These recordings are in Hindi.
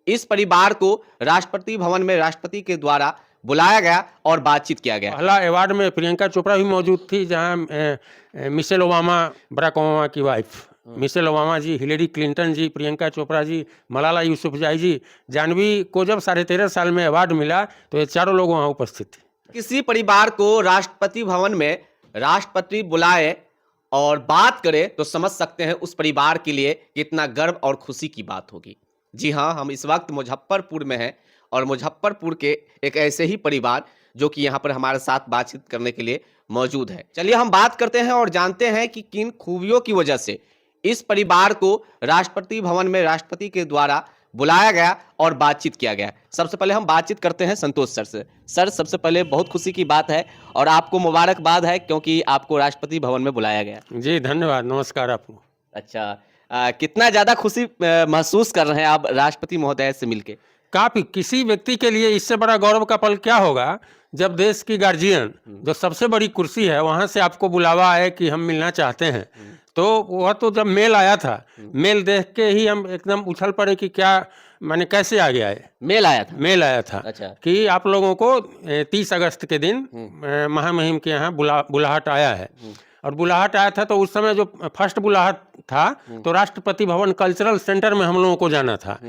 इस परिवार को राष्ट्रपति भवन में राष्ट्रपति के द्वारा बुलाया गया और बातचीत किया गया। पहला अवार्ड में प्रियंका चोपड़ा भी मौजूद थी, जहां मिशेल ओबामा, बराक ओबामा की वाइफ मिशेल ओबामा जी, हिलेरी क्लिंटन जी, प्रियंका चोपड़ा जी, मलाला यूसुफजाई जी, जानवी को जब 13.5 साल में अवार्ड मिला तो ये चारों लोग वहाँ उपस्थित थे। किसी परिवार को राष्ट्रपति भवन में राष्ट्रपति बुलाए और बात करे तो समझ सकते हैं उस परिवार के लिए कितना गर्व और खुशी की बात होगी। जी हाँ, हम इस वक्त मुजफ्फरपुर में हैं और मुजफ्फरपुर के एक ऐसे ही परिवार जो कि यहाँ पर हमारे साथ बातचीत करने के लिए मौजूद है। चलिए हम बात करते हैं और जानते हैं कि किन खूबियों की वजह से इस परिवार को राष्ट्रपति भवन में राष्ट्रपति के द्वारा बुलाया गया और बातचीत किया गया। सबसे पहले हम बातचीत करते हैं संतोष सर से। सर, सबसे पहले बहुत खुशी की बात है और आपको मुबारकबाद है क्योंकि आपको राष्ट्रपति भवन में बुलाया गया। जी धन्यवाद, नमस्कार आपको। अच्छा, कितना ज्यादा खुशी महसूस कर रहे हैं आप राष्ट्रपति महोदय से मिलके? काफी, किसी व्यक्ति के लिए इससे बड़ा गौरव का पल क्या होगा जब देश की गार्जियन जो सबसे बड़ी कुर्सी है वहां से आपको बुलावा आए कि हम मिलना चाहते हैं। तो वह तो जब मेल आया था, मेल देख के ही हम एकदम उछल पड़े कि क्या माने कैसे आ गया है। मेल आया था? मेल आया था। अच्छा। कि आप लोगों को 30 अगस्त के दिन महामहिम के यहाँ बुलाहट आया है। और बुलाहट आया था तो उस समय जो फर्स्ट बुलाहट था तो राष्ट्रपति भवन कल्चरल सेंटर में हम लोगों को जाना था।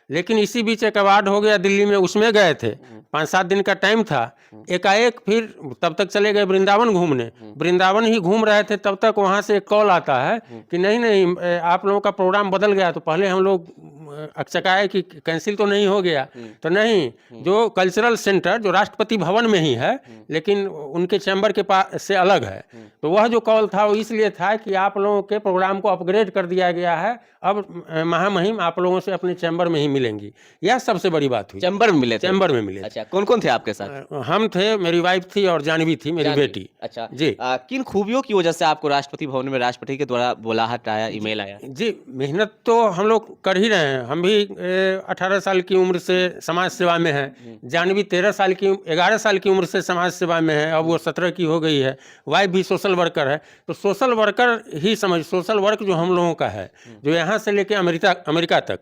लेकिन इसी बीच एक अवार्ड हो गया दिल्ली में, उसमें गए थे, 5-7 दिन का टाइम था। एकाएक फिर तब तक चले गए वृंदावन घूमने। वृंदावन ही घूम रहे थे तब तक वहाँ से एक कॉल आता है कि नहीं आप लोगों का प्रोग्राम बदल गया। तो पहले हम लोग अचकाए कि कैंसिल तो नहीं हो गया। तो नहीं, जो कल्चरल सेंटर जो राष्ट्रपति भवन में ही है लेकिन उनके चैम्बर के पास से अलग है, तो वह जो कॉल था वो इसलिए था कि आप लोगों के प्रोग्राम को अपग्रेड कर दिया गया है, अब महामहिम आप लोगों से अपने चैम्बर में ही मिलेंगी। यह सबसे बड़ी बात हुई। चैम्बर में मिले थे? चैम्बर में मिले। अच्छा, कौन कौन थे आपके साथ? हम थे, मेरी वाइफ थी और जानवी थी मेरी बेटी। अच्छा जी। किन खूबियों की वजह से आपको राष्ट्रपति भवन में राष्ट्रपति के द्वारा बुलाहट आया, ईमेल आया? जी, मेहनत तो हम लोग कर ही रहे हैं। हम भी 18 साल की उम्र से समाज सेवा में हैं। जानवी 11 साल की उम्र से समाज सेवा में है, अब वो 17 की हो गई है। वाइफ भी सोशल वर्कर है। तो सोशल वर्कर ही समझ, सोशल वर्क जो हम लोगों का है, जो यहाँ से लेके अमेरिका तक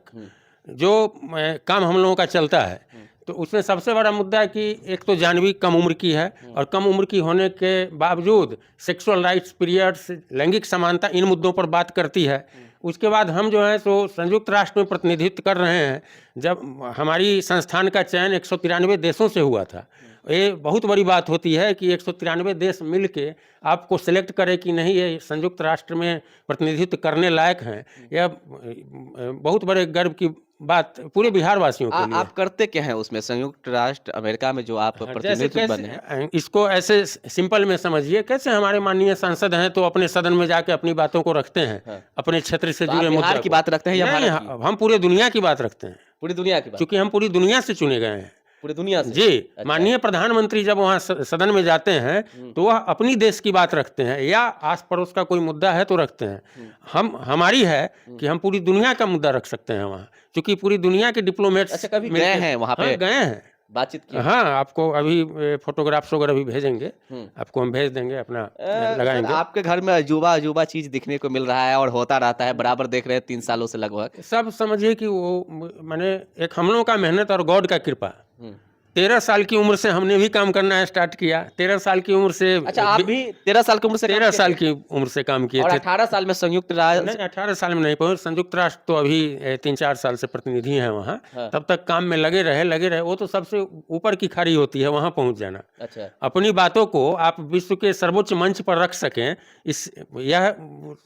जो काम हम लोगों का चलता है, तो उसमें सबसे बड़ा मुद्दा है कि एक तो जानवी कम उम्र की है और कम उम्र की होने के बावजूद सेक्सुअल राइट्स, पीरियड्स, लैंगिक समानता, इन मुद्दों पर बात करती है। उसके बाद हम जो है तो संयुक्त राष्ट्र में प्रतिनिधित्व कर रहे हैं। जब हमारी संस्थान का चयन 193 देशों से हुआ था, ये बहुत बड़ी बात होती है कि 193 देश मिल के आपको सिलेक्ट करे कि नहीं ये संयुक्त राष्ट्र में प्रतिनिधित्व करने लायक हैं। यह बहुत बड़े गर्व की बात पूरे बिहार वासियों के लिए। आप करते क्या हैं उसमें, संयुक्त राष्ट्र अमेरिका में जो आप प्रतिनिधित्व बने हैं? इसको ऐसे सिंपल में समझिए, कैसे हमारे माननीय सांसद हैं तो अपने सदन में जाके अपनी बातों को रखते हैं, अपने क्षेत्र से जुड़े मुद्दे की बात रखते हैं या भारत की? हम पूरे दुनिया की बात रखते हैं। पूरी दुनिया की बात? क्योंकि हम पूरी दुनिया से चुने गए हैं। पूरी दुनिया से? जी। अच्छा। माननीय प्रधानमंत्री जब वहाँ सदन में जाते हैं तो वह अपनी देश की बात रखते हैं या आस पड़ोस का कोई मुद्दा है तो रखते हैं। हमारी है कि हम पूरी दुनिया का मुद्दा रख सकते हैं वहाँ, क्योंकि पूरी दुनिया के डिप्लोमेट्स। अच्छा, कभी गए हैं वहाँ पे? गए हैं, बातचीत की? हाँ, आपको अभी फोटोग्राफ्स वगैरह भी भेजेंगे, आपको हम भेज देंगे, अपना लगाएंगे। आपके घर में अजूबा चीज दिखने को मिल रहा है और होता रहता है, बराबर देख रहे हैं 3 सालों से लगभग। सब समझिए कि वो माने एक हम लोगों का मेहनत और गॉड का कृपा। 13 साल की उम्र से हमने भी काम करना स्टार्ट किया। 13 साल की उम्र से। अच्छा, आप भी 13 साल की उम्र से? 13 साल की उम्र से काम किए और थे। 18 साल में संयुक्त राष्ट्र? नहीं, 18 साल में नहीं पहुंचे। संयुक्त राष्ट्र तो अभी 3-4 साल से प्रतिनिधि हैं वहाँ। हाँ। तब तक काम में लगे रहे। वो तो सबसे ऊपर की खड़ी होती है, वहाँ पहुँच जाना। अच्छा। अपनी अपनी बातों को आप विश्व के सर्वोच्च मंच पर रख सकें, यह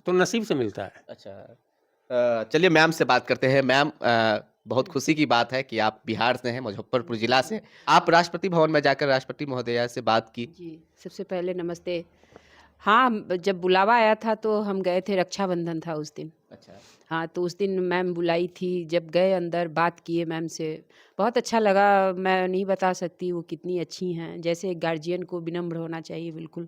तो नसीब से मिलता है। अच्छा, चलिए मैम से बात करते हैं। मैम, बहुत खुशी की बात है कि आप बिहार से हैं, मुजफ्फरपुर जिला से। आप राष्ट्रपति भवन में जाकर राष्ट्रपति महोदया से बात की? जी, सबसे पहले नमस्ते। हाँ, जब बुलावा आया था तो हम गए थे, रक्षाबंधन था उस दिन। अच्छा। हाँ, तो उस दिन मैम बुलाई थी। जब गए अंदर, बात किए मैम से, बहुत अच्छा लगा। मैं नहीं बता सकती वो कितनी अच्छी हैं। जैसे एक गार्जियन को विनम्र होना चाहिए, बिल्कुल।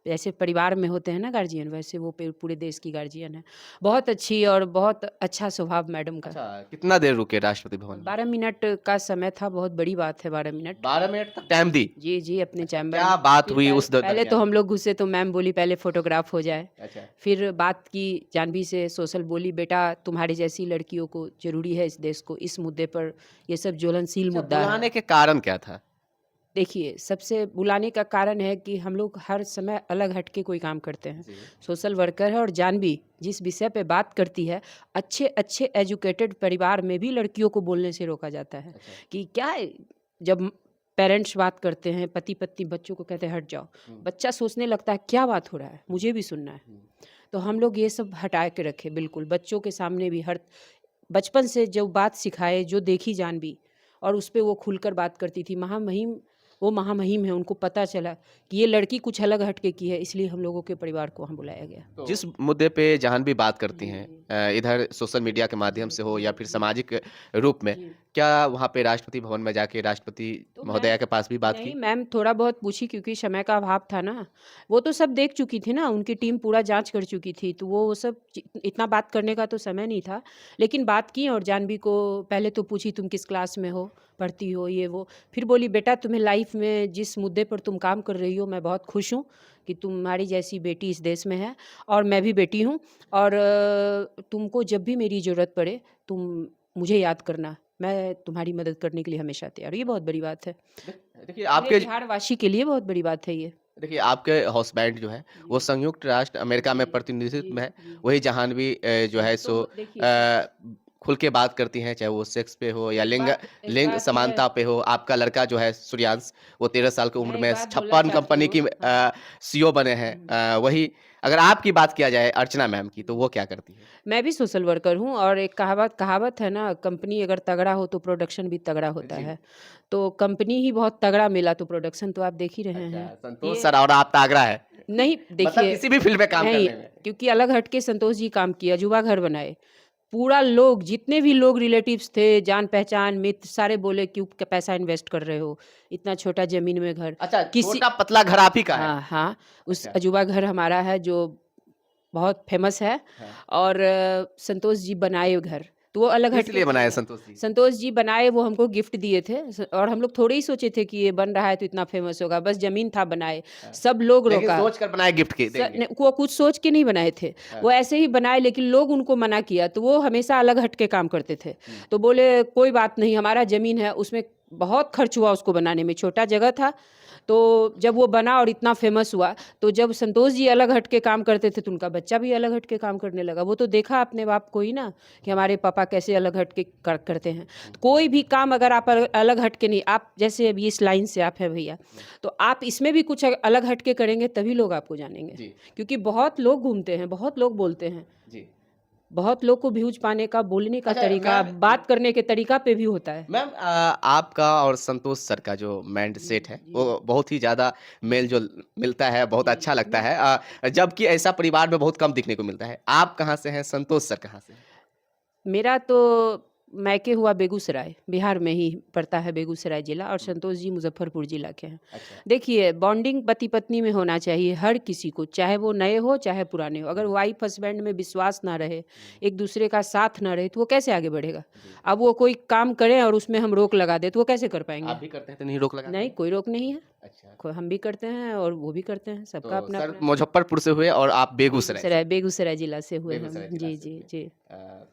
जैसे परिवार में होते हैं ना गार्जियन, वैसे वो पूरे देश की गार्जियन है। बहुत अच्छी और बहुत अच्छा स्वभाव मैडम का। अच्छा, कितना देर रुके राष्ट्रपति भवन में? 12 मिनट का समय था, बहुत बड़ी बात है 12 मिनट। 12 मिनट तक टाइम दी? जी, जी, अपने अच्छा, चैम्बर क्या में। बात फिर हुई पहले उस पहले तो दरमियान? हम लोग घुसे तो मैम बोली पहले फ़ोटोग्राफ हो जाए। अच्छा, फिर बात की जाह्नवी से, सोशल बोली, बेटा तुम्हारी जैसी लड़कियों को ज़रूरी है इस देश को, इस मुद्दे पर, ये सब ज्वलनशील अच्छा, मुद्दा है। बुलाने के कारण क्या था? देखिए, सबसे बुलाने का कारण है कि हम लोग हर समय अलग हट के कोई काम करते हैं। जी। सोशल वर्कर है और जाह्नवी जिस विषय पे बात करती है, अच्छे एजुकेटेड परिवार में भी लड़कियों को बोलने से रोका जाता है अच्छा। कि क्या है, जब पेरेंट्स बात करते हैं, पति-पत्नी बच्चों को कहते हैं हट जाओ, बच्चा सोचने लगता है क्या बात हो रहा है, मुझे भी सुनना है। तो हम लोग ये सब हटा के रखे बिल्कुल, बच्चों के सामने भी हर बचपन से जो बात सिखाए, जो देखी जाह्नवी और उस पे वो खुलकर बात करती थी। महामहिम, वो महामहिम है, उनको पता चला कि ये लड़की कुछ अलग हटके की है, इसलिए हम लोगों के परिवार को वहाँ बुलाया गया। जिस मुद्दे पे जाह्नवी बात करती जी, हैं, जी। इधर सोशल मीडिया के माध्यम जी, से हो जी, या फिर जी, सामाजिक रूप में, जी। क्या वहाँ पे राष्ट्रपति भवन में जाके राष्ट्रपति तो महोदया के पास भी बात नहीं की? मैम, थोड़ा बहुत पूछी क्योंकि समय का अभाव था ना। वो तो सब देख चुकी थी ना, उनकी टीम पूरा जाँच कर चुकी थी, तो वो सब इतना बात करने का तो समय नहीं था। लेकिन बात की और जाह्नवी को पहले तो पूछी तुम किस क्लास में हो, पढ़ती हो, ये वो। फिर बोली बेटा तुम्हें लाइफ में जिस मुद्दे पर तुम काम कर रही हो, मैं बहुत खुश हूँ कि तुम्हारी जैसी बेटी इस देश में है और मैं भी बेटी हूँ और तुमको जब भी मेरी ज़रूरत पड़े, तुम मुझे याद करना। मैं तुम्हारी मदद करने के लिए हमेशा तैयार हूँ। ये बहुत बड़ी बात है। देखिए पूरे आपके बिहारवासी के लिए बहुत बड़ी बात है ये। देखिए आपके हस्बैंड जो है वो जी, संयुक्त राष्ट्र अमेरिका में जी, प्रतिनिधित्व जी, में है, जी। वही जाह्नवी जो है तो सो देखिए सब खुल के बात करती हैं, चाहे वो सेक्स पे हो या लिंग एक लिंग बात है, समानता पे हो। आपका लड़का जो है सूर्यांश, वो 13 साल की मैं उम्र एक में बात बोलना 56 चाहती कंपनी हूँ। की हाँ। सीईओ बने हैं। वही अगर आपकी बात किया जाए अर्चना मैम की, तो वो क्या करती है? मैं भी सोशल वर्कर हूँ और एक कहावत कहावत है ना, कंपनी अगर तगड़ा हो तो प्रोडक्शन भी तगड़ा होता जी। है। तो कंपनी ही बहुत तगड़ा मिला तो प्रोडक्शन तो आप देख ही रहे अच्छा, हैं। संतोष ये सर और आप तागड़ा है। नहीं मतलब देखिए, किसी भी फील्ड में काम नहीं, करने में। क्योंकि अलग हट के संतोष जी काम किया, युवा घर बनाए। पूरा लोग जितने भी लोग रिलेटिव्स थे, जान-पहचान, मित्र सारे बोले क्यों पैसा इन्वेस्ट कर रहे हो? इतना छोटा ज़मीन में घर। अच्छा, किसी छोटा पतला घर आप ही का है? हाँ, हाँ, उस अच्छा। अजूबा घर हमारा है जो बहुत फ़ेमस है हाँ। और संतोष जी बनाए घर, तो वो अलग किस हट के लिए बनाए किए हैं। संतोष जी? संतोष जी बनाए, वो हमको गिफ्ट दिए थे और हम लोग थोड़े ही सोचे थे कि ये बन रहा है तो इतना फ़ेमस होगा, बस ज़मीन था बनाए, हाँ। सब लोग लेकिन रोका। सोच कर बनाए गिफ्ट के स देंगे। ने वो कुछ सोच के नहीं बनाए थे, हाँ। वो ऐसे ही बनाए लेकिन लोग उनको मना किया, तो वो हमेशा अलग हट के काम करते थे। तो बोले कोई बात नहीं, हमारा ज़मीन है, उसमें बहुत खर्च हुआ उसको बनाने में, छोटा जगह था। तो जब वो बना और इतना फ़ेमस हुआ, तो जब संतोष जी अलग हट के काम करते थे, तो उनका बच्चा भी अलग हट के काम करने लगा। वो तो देखा अपने बाप को ही ना कि हमारे पापा कैसे अलग हट के करते हैं। तो कोई भी काम अगर आप अलग हट के नहीं, आप जैसे अभी इस लाइन से आप हैं भैया, तो आप इसमें भी कुछ अलग हट के करेंगे तभी लोग आपको जानेंगे। जी। क्योंकि बहुत लोग घूमते हैं, बहुत लोग बोलते हैं। जी। बहुत लोग को व्यूज़ पाने का, बोलने का अच्छा तरीका, मैम, बात करने के तरीका पे भी होता है। मैम आपका और संतोष सर का जो माइंड जी, सेट है, जी, वो बहुत ही ज़्यादा मेल-जोल मिलता है, बहुत जी। अच्छा लगता है। जबकि ऐसा परिवार में बहुत कम दिखने को मिलता है। आप कहाँ से हैं? संतोष सर कहाँ से हैं? मेरा तो मायके हुआ बेगूसराय, बिहार में ही पड़ता है बेगूसराय ज़िला और हुँ। संतोष जी मुज़फ्फ़रपुर ज़िला के हैं। अच्छा। देखिए, बॉन्डिंग पति-पत्नी में होना चाहिए हर किसी को, चाहे वो नए हो, चाहे पुराने हो। अगर वाइफ़ हस्बैंड में विश्वास ना रहे, एक-दूसरे का साथ ना रहे, तो वो कैसे आगे बढ़ेगा? जी। अब वो कोई काम करें और उसमें हम रोक लगा दें, तो वो कैसे कर पाएँगे? आप भी करते हैं तो नहीं रोक लगाते नहीं, हैं? कोई रोक नहीं है। अच्छा। हम भी करते हैं और वो भी करते हैं, सबका तो सर अपना-अपना है। मुज़फ्फरपुर से हुए और आप बेगूसराय से। बेगूसराय ज़िला से हुए हम। बेगूसराय जिला जी, से जी, हुए। जी।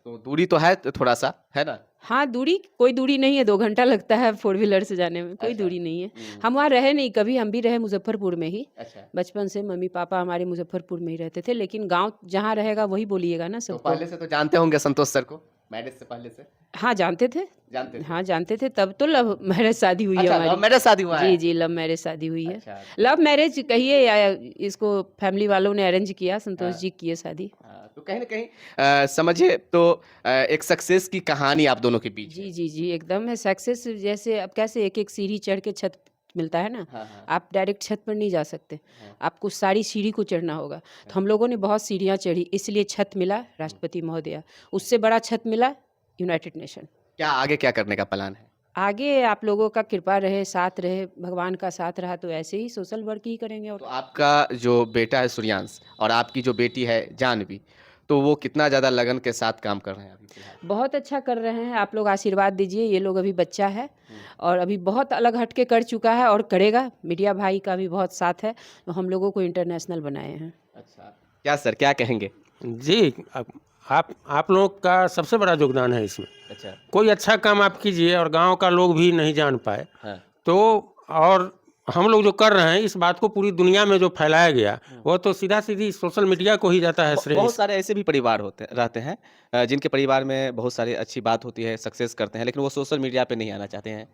तो दूरी तो है थोड़ा-सा, है ना? हाँ, दूरी कोई दूरी नहीं है, 2 घंटा लगता है फ़ोर व्हीलर से जाने में, कोई अच्छा। दूरी नहीं है। हुँ। हम वहाँ रहे नहीं कभी, हम भी रहे मुज़फ्फ़रपुर में ही। अच्छा। बचपन से मम्मी-पापा हमारे मुज़फ्फ़रपुर में ही रहते थे, लेकिन गाँव जहाँ रहेगा वही बोलिएगा ना तो सबको। पहले से तो जानते होंगे संतोष सर को? मैरिज से पहले से? हाँ, जानते थे। जानते थे? हाँ, जानते थे, तब तो लव मैरिज शादी हुई है अच्छा, लव हमारी। मैरिज शादी हुआ है? जी, जी, लव मैरिज शादी हुई है। अच्छा। लव मैरिज कहिए या इसको फैमिली वालों ने अरेंज किया, संतोष हाँ। जी किए शादी। तो कहीं न कहीं समझिए तो एक सक्सेस की कहानी आप दोनों के बीच है। जी, जी, जी, एकदम है सक्सेस। जैसे अब कैसे एक-एक सीढ़ी चढ़ के छत मिलता है ना, हाँ, हाँ। आप डायरेक्ट छत पर नहीं जा सकते, हाँ। आपको सारी सीढ़ी को चढ़ना होगा। तो हम लोगों ने बहुत सीढ़ियाँ चढ़ी, इसलिए छत मिला राष्ट्रपति महोदया, उससे बड़ा छत मिला यूनाइटेड नेशन। क्या आगे क्या करने का प्लान है? आगे आप लोगों का कृपा रहे, साथ रहे, भगवान का साथ रहा तो ऐसे ही सोशल वर्क ही करेंगे और तो आपका जो बेटा है सूर्यांश और आपकी जो बेटी है जानवी, तो वो कितना ज़्यादा लगन के साथ काम कर रहे हैं अभी फिलहाल? बहुत अच्छा कर रहे हैं। आप लोग आशीर्वाद दीजिए, ये लोग अभी बच्चा है और अभी बहुत अलग हट के कर चुका है और करेगा। मीडिया भाई का भी बहुत साथ है, तो हम लोगों को इंटरनेशनल बनाए हैं। अच्छा, क्या सर क्या कहेंगे? जी, आप लोग का सबसे बड़ा योगदान है इसमें। अच्छा, कोई अच्छा काम आप कीजिए और गांव का लोग भी नहीं जान पाए हाँ, तो, और हम लोग जो कर रहे हैं इस बात को पूरी दुनिया में जो फैलाया गया वो तो सीधा सीधी सोशल मीडिया को ही जाता है श्रेय। बहुत सारे ऐसे भी परिवार होते रहते हैं जिनके परिवार में बहुत सारी अच्छी बात होती है, सक्सेस करते हैं, लेकिन वो सोशल मीडिया पे नहीं आना चाहते हैं।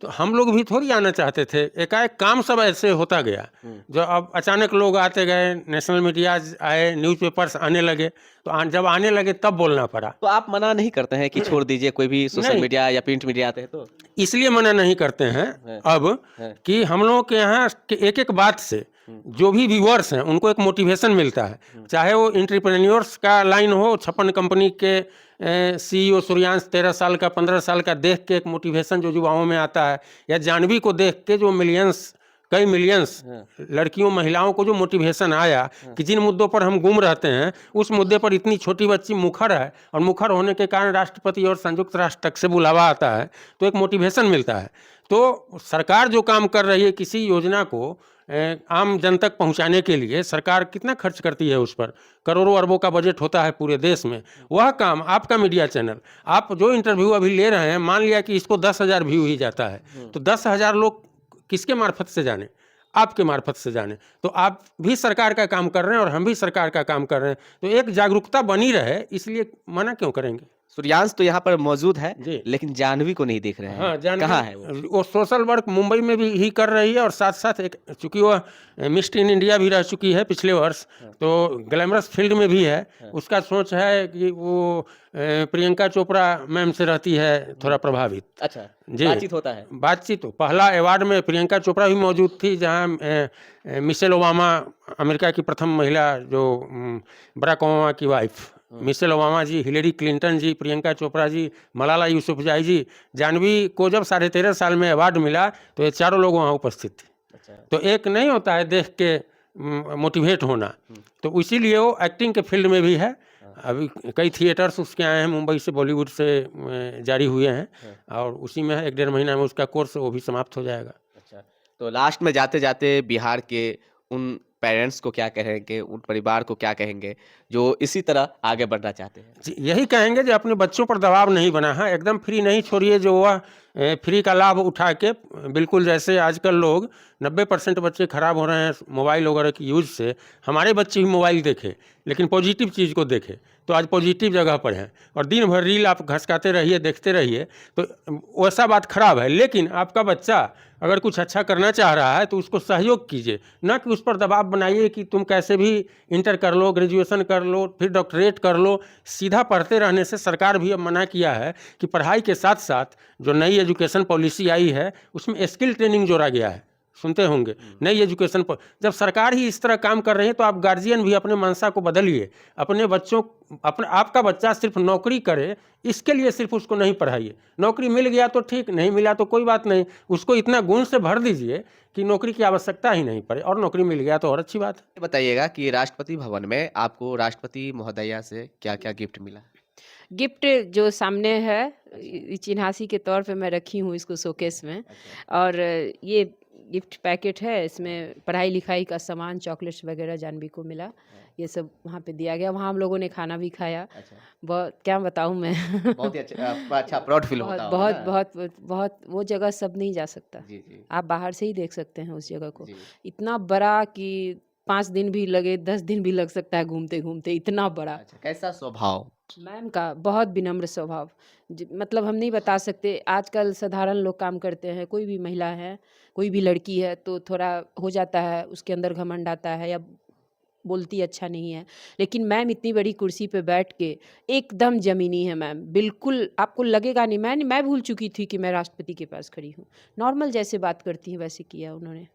तो हम लोग भी थोड़ी आना चाहते थे, एकाएक काम सब ऐसे होता गया जो अब अचानक लोग आते गए, नेशनल मीडिया आए, न्यूज़पेपर्स आने लगे, तो जब आने लगे तब बोलना पड़ा। तो आप मना नहीं करते हैं कि छोड़ दीजिए, कोई भी सोशल नहीं, मीडिया या प्रिंट मीडिया आते हैं तो? इसलिए मना नहीं करते हैं अब कि हम लोगों के यहाँ के एक एक बात से जो भी व्यूअर्स हैं उनको एक मोटिवेशन मिलता है, चाहे वो एंटरप्रेन्योर्स का लाइन हो, 56 कंपनी के सीईओ सूर्यांश 13 साल का 15 साल का देख के एक मोटिवेशन जो युवाओं में आता है, या जानवी को देख के जो कई मिलियंस लड़कियों महिलाओं को जो मोटिवेशन आया कि जिन मुद्दों पर हम गुम रहते हैं उस मुद्दे पर इतनी छोटी बच्ची मुखर है और मुखर होने के कारण राष्ट्रपति और संयुक्त राष्ट्र तक से बुलावा आता है, तो एक मोटिवेशन मिलता है। तो सरकार जो काम कर रही है किसी योजना को आम जन तक पहुंचाने के लिए, सरकार कितना खर्च करती है उस पर, करोड़ों अरबों का बजट होता है पूरे देश में। वह काम आपका मीडिया चैनल, आप जो इंटरव्यू अभी ले रहे हैं, मान लिया कि इसको 10,000 व्यू ही जाता है, तो 10,000 लोग किसके मार्फत से जाने? आपके मार्फत से जाने। तो आप भी सरकार का काम कर रहे हैं और हम भी सरकार का काम कर रहे हैं, तो एक जागरूकता बनी रहे, इसलिए मना क्यों करेंगे? सूर्यांश तो यहाँ पर मौजूद है, जी। लेकिन जानवी को नहीं देख रहे हैं। हाँ, कहाँ है वो? वो सोशल वर्क मुंबई में भी ही कर रही है और साथ साथ एक, चूंकि वह मिस्टर इन इंडिया भी रह चुकी है पिछले वर्ष, तो ग्लैमरस फील्ड में भी है। उसका सोच है कि वो प्रियंका चोपड़ा मैम से रहती है थोड़ा प्रभावित। अच्छा, जी, बातचीत होता है। बातचीत। तो पहला अवार्ड में प्रियंका चोपड़ा भी मौजूद थी, जहाँ मिशेल ओबामा, अमेरिका की प्रथम महिला जो बराक ओबामा की वाइफ, मिशेल ओबामा जी, हिलेरी क्लिंटन जी, प्रियंका चोपड़ा जी, मलाला यूसुफजाई जी, जानवी को जब 13.5 साल में अवार्ड मिला तो ये चारों लोग वहाँ उपस्थित थे। अच्छा, तो एक नहीं होता है देख के मोटिवेट होना, तो इसीलिए वो एक्टिंग के फील्ड में भी है। अभी कई थिएटर्स उसके आए हैं, मुंबई से, बॉलीवुड से जारी हुए हैं, और उसी में है, 1-1.5 महीना में उसका कोर्स वो भी समाप्त हो जाएगा। अच्छा। तो लास्ट में जाते-जाते बिहार के उन पेरेंट्स को क्या कहेंगे, उन परिवार को क्या कहेंगे, जो इसी तरह आगे बढ़ना चाहते हैं? जी, यही कहेंगे कि अपने बच्चों पर दबाव नहीं बना है, एकदम फ्री नहीं छोड़िए, जो वह फ्री का लाभ उठा के, बिल्कुल जैसे आजकल लोग 90% बच्चे खराब हो रहे हैं मोबाइल वगैरह की यूज़ से, हमारे बच्चे भी मोबाइल देखे लेकिन पॉजिटिव चीज़ को देखे, तो आज पॉजिटिव जगह पर हैं, और दिन भर रील आप घसकाते रहिए, देखते रहिए, तो वैसा बात खराब है। लेकिन आपका बच्चा अगर कुछ अच्छा करना चाह रहा है तो उसको सहयोग कीजिए, ना कि उस पर दबाव बनाइए कि तुम कैसे भी इंटर कर लो, ग्रेजुएशन कर लो, फिर डॉक्टरेट कर लो। सीधा पढ़ते रहने से सरकार भी अब मना किया है कि पढ़ाई के साथ साथ जो नई एजुकेशन पॉलिसी आई है उसमें स्किल ट्रेनिंग जोड़ा गया है, सुनते होंगे, नई एजुकेशन पर। जब सरकार ही इस तरह काम कर रही है तो आप गार्जियन भी अपने मंशा को बदलिए, अपने बच्चों, आपका बच्चा सिर्फ नौकरी करे इसके लिए सिर्फ उसको नहीं पढ़ाइए। नौकरी मिल गया तो ठीक, नहीं मिला तो कोई बात नहीं, उसको इतना गुण से भर दीजिए कि नौकरी की आवश्यकता ही नहीं पड़े, और नौकरी मिल गया तो और अच्छी बात है। ये बताइएगा कि राष्ट्रपति भवन में आपको राष्ट्रपति महोदया से क्या-क्या गिफ्ट मिला? गिफ्ट जो सामने है, चिन्हासी के तौर पे मैं रखी हूँ इसको शोकेस में, और ये गिफ्ट पैकेट है, इसमें पढ़ाई लिखाई का सामान, चॉकलेट्स वगैरह जानवी को मिला, ये सब वहाँ पे दिया गया। वहाँ हम लोगों ने खाना भी खाया। अच्छा, बहुत, क्या बताऊँ मैं बहुत ही अच्छा प्राउड फील होता होगा बहुत ना? बहुत बहुत वो जगह सब नहीं जा सकता, जी, जी, आप बाहर से ही देख सकते हैं उस जगह को। जी। इतना बड़ा कि 5 दिन भी लगे, 10 दिन भी लग सकता है घूमते घूमते, इतना बड़ा। अच्छा, कैसा स्वभाव? मैम का बहुत विनम्र स्वभाव, मतलब हम नहीं बता सकते। आजकल साधारण लोग काम करते हैं, कोई भी महिला है, कोई भी लड़की है, तो थोड़ा हो जाता है, उसके अंदर घमंड आता है या बोलती अच्छा नहीं है, लेकिन मैम इतनी बड़ी कुर्सी पे बैठ के एकदम ज़मीनी है मैम, बिल्कुल आपको लगेगा नहीं। मैं भूल चुकी थी कि मैं राष्ट्रपति के पास खड़ी हूँ, नॉर्मल जैसे बात करती हैं वैसे किया उन्होंने।